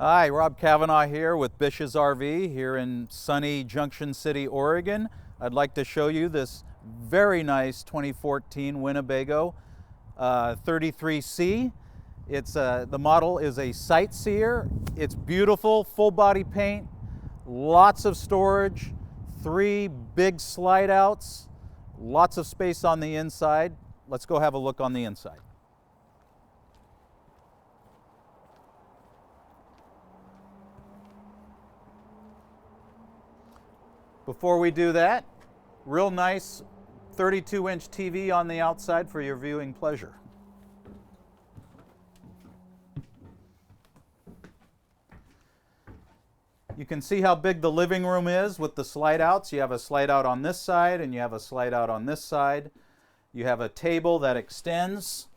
Hi, rKavanaugh here with BISH'S RV here in sunny Junction City, Oregon. I'd like to show you this very nice 2014 Winnebago 33C. The model is a Sightseer. It's beautiful, full body paint, lots of storage, 3 big slide outs, lots of space on the inside. Let's go have a look on the inside. Before we do that, real nice 32-inch TV on the outside for your viewing pleasure. You can see how big the living room is with the slide outs. You have a slide out on this side and you have a slide out on this side. You have a table that extends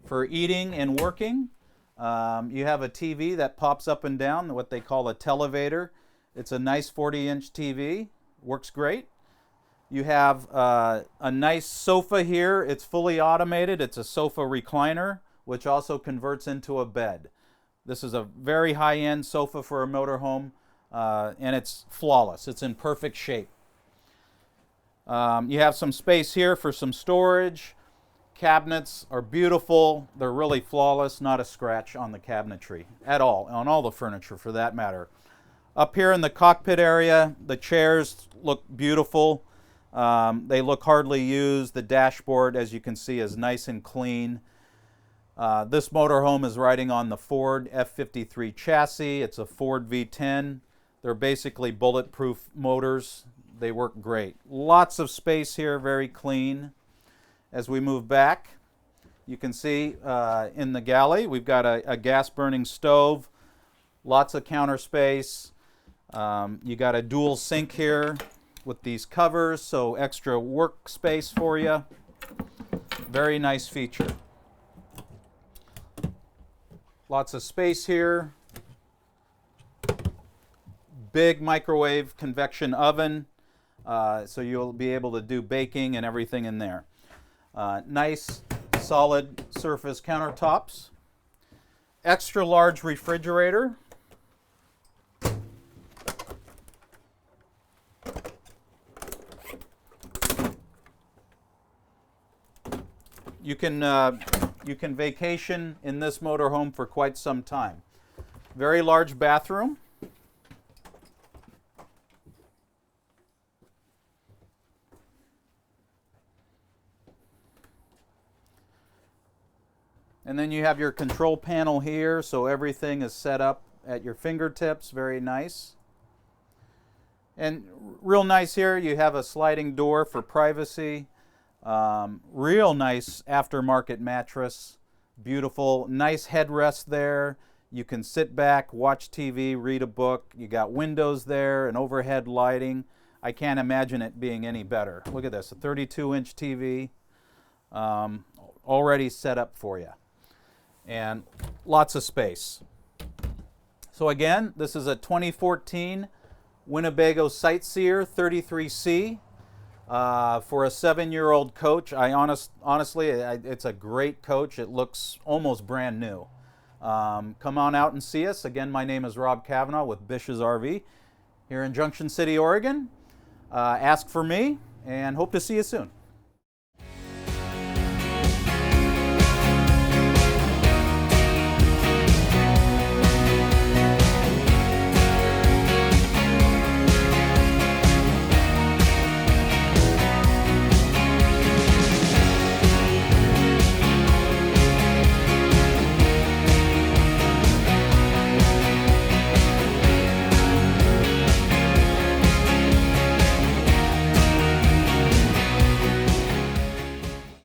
for eating and working. You have a TV that pops up and down, what they call a televator. It's a nice 40-inch TV, works great. You have a nice sofa here. It's fully automated. It's a sofa recliner, which also converts into a bed. This is a very high-end sofa for a motorhome, and it's flawless. It's in perfect shape. You have some space here for some storage. Cabinets are beautiful. They're really flawless, not a scratch on the cabinetry at all, on all the furniture for that matter. Up here in the cockpit area, the chairs look beautiful. They look hardly used. The dashboard, as you can see, is nice and clean. This motorhome is riding on the Ford F53 chassis. It's a Ford V10. They're basically bulletproof motors. They work great. Lots of space here, very clean. As we move back, you can see in the galley, we've got a gas-burning stove, lots of counter space. You got a dual sink here with these covers, so extra workspace for you. Very nice feature. Lots of space here. Big microwave convection oven, so you'll be able to do baking and everything in there. Nice solid surface countertops. Extra large refrigerator. You can vacation in this motorhome for quite some time. Very large bathroom. And then you have your control panel here, so everything is set up at your fingertips. Very nice. And real nice here, you have a sliding door for privacy. Real nice aftermarket mattress, beautiful, nice headrest there. You can sit back, watch TV, read a book. You got windows there and overhead lighting. I can't imagine it being any better. Look at this, a 32-inch TV already set up for you. And lots of space. So again, this is a 2014 Winnebago Sightseer 33C. For a 7-year-old coach, honestly, it's a great coach. It looks almost brand new. Come on out and see us. Again, my name is rKavanaugh with BISH'S RV here in Junction City, Oregon. Ask for me and hope to see you soon.